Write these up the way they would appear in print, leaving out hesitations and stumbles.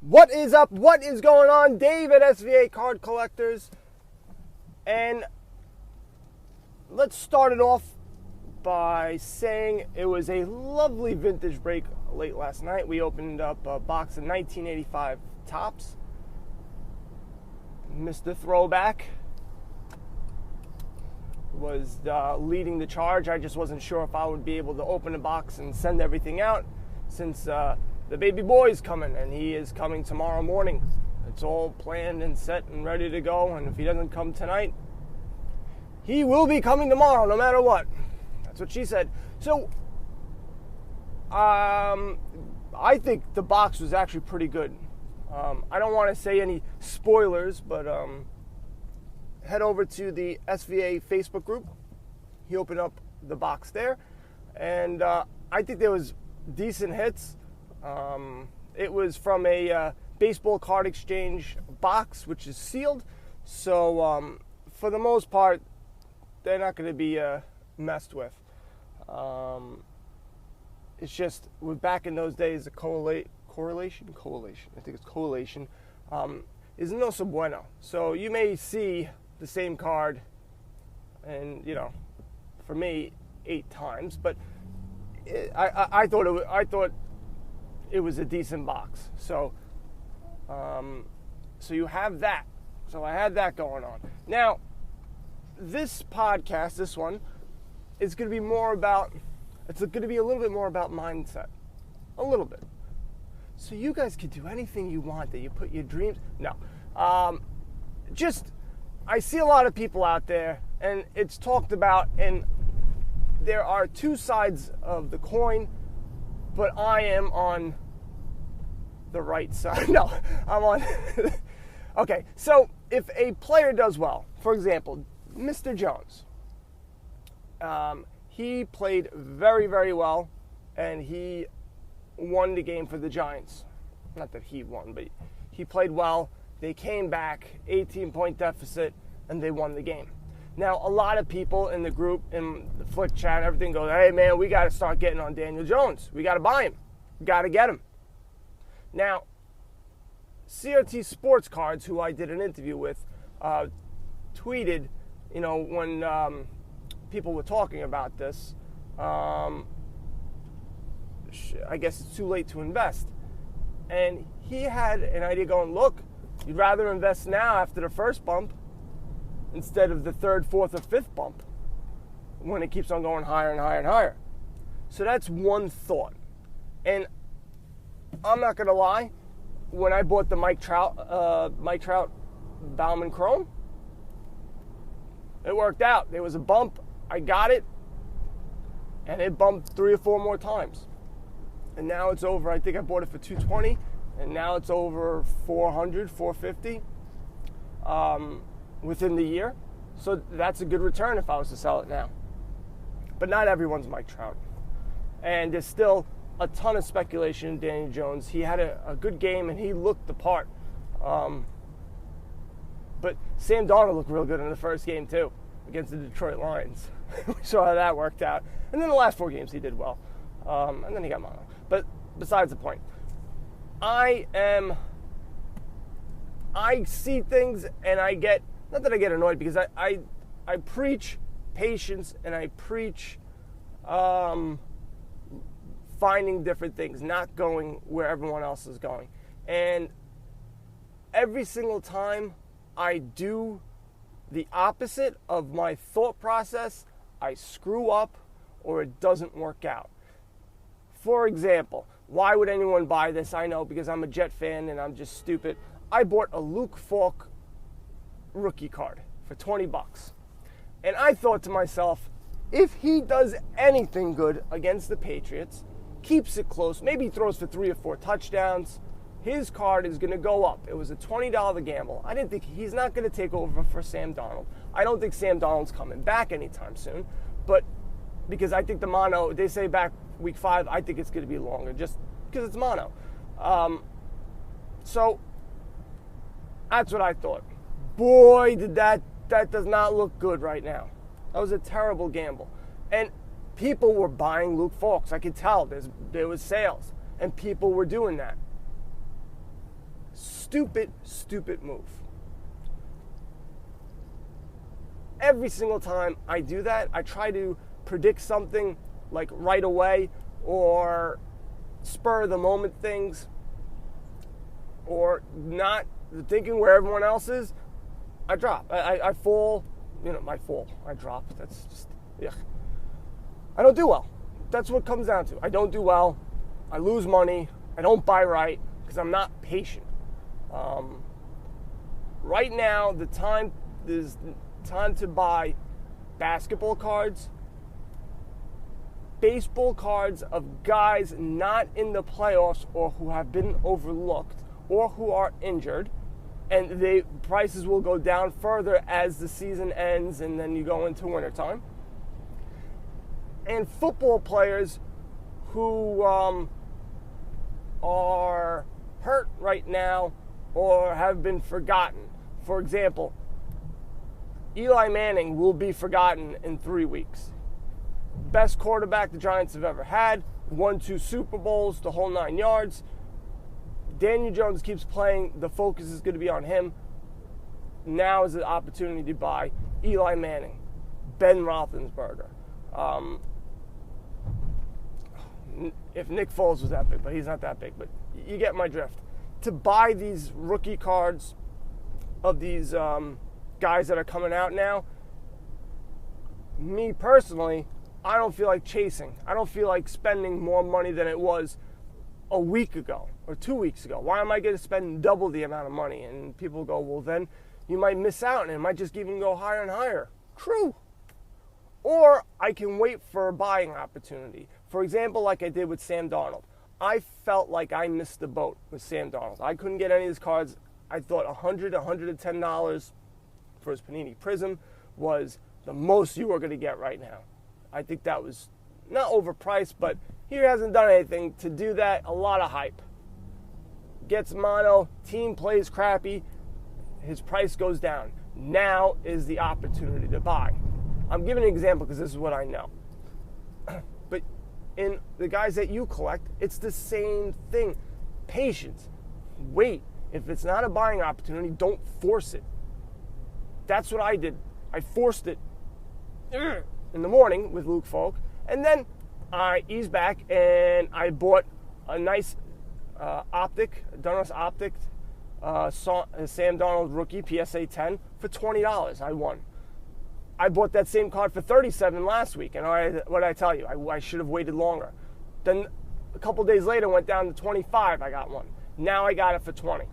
What is up? What is going on? Dave at SVA Card Collectors. And let's start it off by saying it was a lovely vintage break late last night. We opened up a box of 1985 Topps. Mr. Throwback was leading the charge. I just wasn't sure if I would be able to open the box and send everything out since the baby boy's coming, and he is coming tomorrow morning. It's all planned and set and ready to go, and if he doesn't come tonight, he will be coming tomorrow no matter what. That's what she said. So, I think the box was actually pretty good. I don't want to say any spoilers, but head over to the SVA Facebook group. He opened up the box there, and I think there was decent hits. It was from a baseball card exchange box, which is sealed. So for the most part, they're not going to be messed with. It's just, we're back in those days, the correlation, I think it's collation, is no so bueno. So you may see the same card, and for me, 8 times, but I thought it was a decent box. So so you have that. So I had that going on. Now, this podcast, this one, is going to be more about, it's going to be a little bit more about mindset. A little bit. So you guys can do anything you want, that you put your dreams, no. I see a lot of people out there, and it's talked about, and there are two sides of the coin, but I am on the right side. No, I'm on. Okay, so if a player does well, for example, Mr. Jones, he played very, very well, and he won the game for the Giants. Not that he won, but he played well. They came back, 18-point deficit, and they won the game. Now, a lot of people in the group, in the Flick chat, everything goes, hey, man, we got to start getting on Daniel Jones. We got to buy him. We got to get him. Now, CRT Sports Cards, who I did an interview with, tweeted, when people were talking about this, I guess it's too late to invest. And he had an idea going, look, you'd rather invest now after the first bump instead of the third, fourth, or fifth bump when it keeps on going higher and higher and higher. So that's one thought. And I'm not going to lie, when I bought the Mike Trout Bauman Chrome, it worked out. There was a bump, I got it, and it bumped 3 or 4 more times. And now it's over, I think I bought it for $220, and now it's over $400, $450 within the year. So that's a good return if I was to sell it now. But not everyone's Mike Trout. And there's still a ton of speculation in Daniel Jones. He had a good game, and he looked the part. But Sam Darnold looked real good in the first game, too, against the Detroit Lions. We saw how that worked out. And then the last 4 games he did well. And then he got mono. But besides the point, I see things, and I get, not that I get annoyed, because I preach patience, and I preach finding different things, not going where everyone else is going. And every single time I do the opposite of my thought process, I screw up or it doesn't work out. For example, why would anyone buy this? I know, because I'm a Jet fan and I'm just stupid. I bought a Luke Falk rookie card for $20. And I thought to myself, if he does anything good against the Patriots, keeps it close, maybe throws for 3 or 4 touchdowns, his card is going to go up. It was a $20 gamble. I didn't think, he's not going to take over for Sam Darnold. I don't think Sam Darnold's coming back anytime soon, but because I think the mono, they say back week 5, I think it's going to be longer just because it's mono. So that's what I thought. Boy, did that does not look good right now. That was a terrible gamble. And people were buying Luke Falks. I could tell there was sales, and people were doing that. Stupid, stupid move. Every single time I do that, I try to predict something like right away or spur of the moment things, or not thinking where everyone else is. I drop. I fall. I drop. That's just, yeah. I don't do well. That's what it comes down to. I don't do well. I lose money. I don't buy right because I'm not patient. Right now, there's time to buy basketball cards, baseball cards of guys not in the playoffs or who have been overlooked or who are injured, and the prices will go down further as the season ends and then you go into wintertime. And football players who are hurt right now or have been forgotten. For example, Eli Manning will be forgotten in 3 weeks. Best quarterback the Giants have ever had, won 2 Super Bowls, the whole 9 yards. Daniel Jones keeps playing, the focus is going to be on him. Now is the opportunity to buy Eli Manning, Ben Roethlisberger. If Nick Foles was that big, but he's not that big, but you get my drift. To buy these rookie cards of these guys that are coming out now, me personally, I don't feel like chasing. I don't feel like spending more money than it was a week ago or 2 weeks ago. Why am I going to spend double the amount of money? And people go, well, then you might miss out and it might just even go higher and higher. True. Or I can wait for a buying opportunity. For example, like I did with Sam Darnold. I felt like I missed the boat with Sam Darnold. I couldn't get any of his cards. I thought $100, $110 for his Panini Prism was the most you were going to get right now. I think that was not overpriced, but he hasn't done anything to do that. A lot of hype. Gets mono, team plays crappy, his price goes down. Now is the opportunity to buy. I'm giving an example because this is what I know. But in the guys that you collect, it's the same thing. Patience. Wait. If it's not a buying opportunity, don't force it. That's what I did. I forced it in the morning with Luke Falk, and then I eased back and I bought a nice Donruss Optic Sam Darnold rookie PSA 10 for $20. I won. I bought that same card for $37 last week, and what did I tell you? I should have waited longer. Then a couple days later, went down to $25. I got one. Now I got it for $20.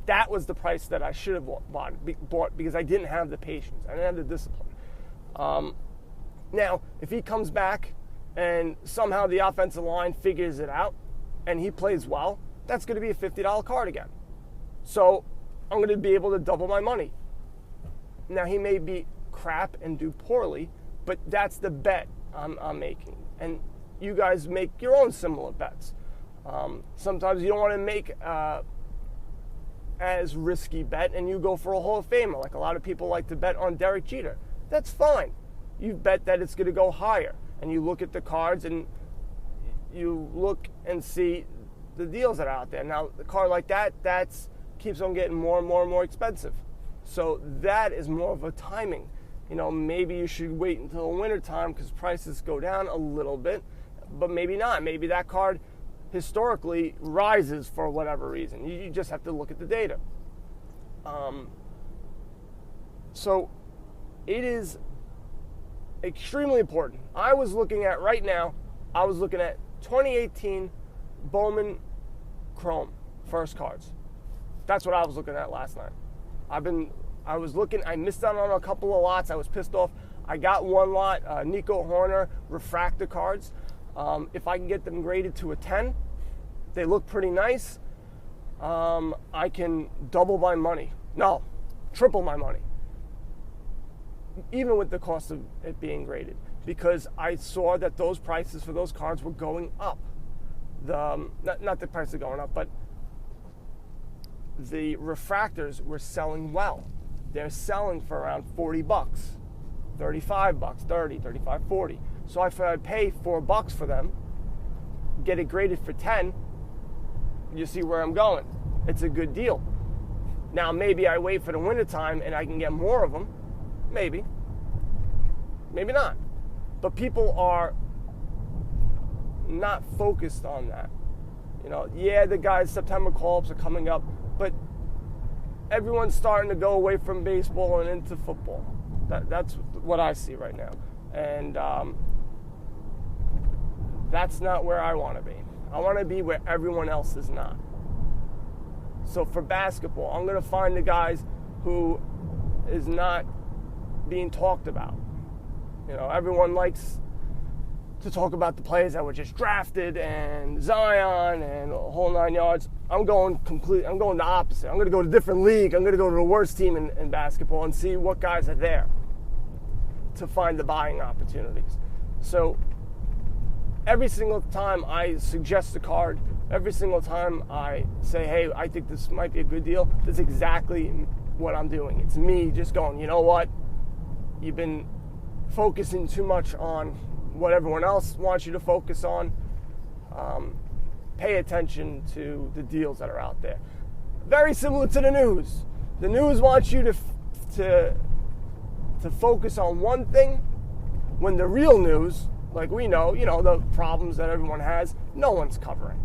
That was the price that I should have bought because I didn't have the patience. I didn't have the discipline. Now, if he comes back and somehow the offensive line figures it out and he plays well, that's going to be a $50 card again. So I'm going to be able to double my money. Now, he may be crap and do poorly, but that's the bet I'm making. And you guys make your own similar bets. Sometimes you don't want to make as risky bet and you go for a Hall of Famer. Like a lot of people like to bet on Derek Jeter. That's fine. You bet that it's going to go higher. And you look at the cards and you look and see the deals that are out there. Now, the card like that, keeps on getting more and more and more expensive. So that is more of a timing. Maybe you should wait until the winter time because prices go down a little bit, but maybe not. Maybe that card historically rises for whatever reason. You just have to look at the data. So it is extremely important. I was looking at 2018 Bowman Chrome first cards. That's what I was looking at last night. I missed out on a couple of lots. I was pissed off. I got one lot, Nico Horner refractor cards. If I can get them graded to a 10, they look pretty nice. I can double my money. No, triple my money. Even with the cost of it being graded. Because I saw that those prices for those cards were going up. Not the prices going up, but the refractors were selling well. They're selling for around $40, $35, 30, 35, 40. So if I pay $4 for them, get it graded for 10, you see where I'm going. It's a good deal. Now, maybe I wait for the wintertime and I can get more of them. Maybe. Maybe not. But people are not focused on that. The guys' September call-ups are coming up, but everyone's starting to go away from baseball and into football. That's what I see right now. And that's not where I want to be. I want to be where everyone else is not. So for basketball, I'm going to find the guys who is not being talked about. Everyone likes to talk about the players that were just drafted and Zion and a whole 9 yards. I'm going the opposite. I'm going to go to a different league. I'm going to go to the worst team in basketball and see what guys are there to find the buying opportunities. So every single time I suggest a card, every single time I say, hey, I think this might be a good deal, that's exactly what I'm doing. It's me just going, you know what? You've been focusing too much on what everyone else wants you to focus on. Pay attention to the deals that are out there. Very similar to the news. The news wants you to focus on one thing when the real news, like we know, the problems that everyone has, no one's covering.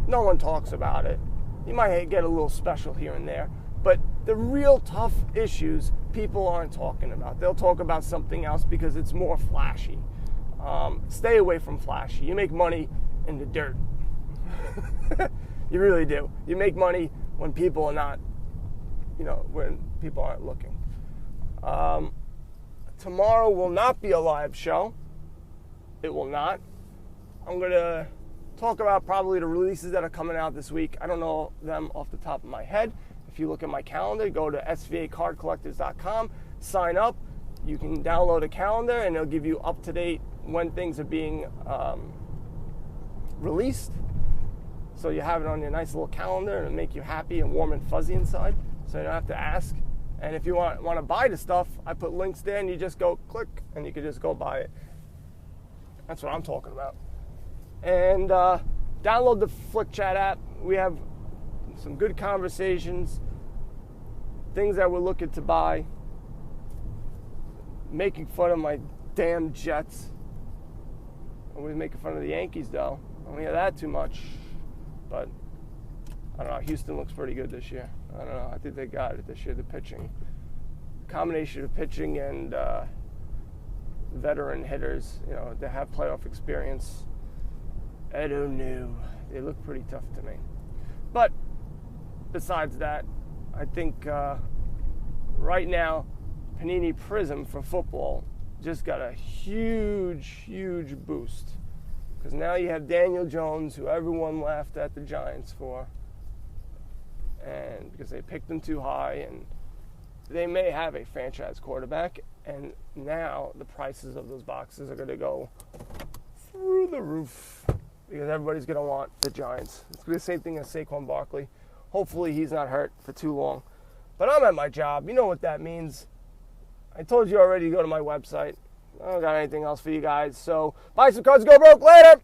No one talks about it. You might get a little special here and there, but the real tough issues people aren't talking about. They'll talk about something else because it's more flashy. Stay away from flashy. You make money in the dirt. You really do. You make money when people are not, when people aren't looking. Tomorrow will not be a live show. It will not. I'm going to talk about probably the releases that are coming out this week. I don't know them off the top of my head. If you look at my calendar, go to svacardcollectors.com, sign up. You can download a calendar, and it'll give you up-to-date when things are being released. So you have it on your nice little calendar, and it'll make you happy and warm and fuzzy inside, so you don't have to ask. And if you want to buy the stuff, I put links there, and you just go click, and you can just go buy it. That's what I'm talking about. And download the Flick Chat app. We have some good conversations, things that we're looking to buy, making fun of my damn Jets. Always making fun of the Yankees, though. I don't hear that too much. But, I don't know. Houston looks pretty good this year. I don't know. I think they got it this year, the pitching. Combination of pitching and veteran hitters, they have playoff experience. I don't know. They look pretty tough to me. But, besides that, I think right now, Panini Prism for football just got a huge, huge boost. Because now you have Daniel Jones, who everyone laughed at the Giants for. And because they picked him too high, and they may have a franchise quarterback. And now the prices of those boxes are going to go through the roof. Because everybody's going to want the Giants. It's the same thing as Saquon Barkley. Hopefully he's not hurt for too long. But I'm at my job. You know what that means. I told you already to go to my website. I don't got anything else for you guys. So buy some cards, go broke later.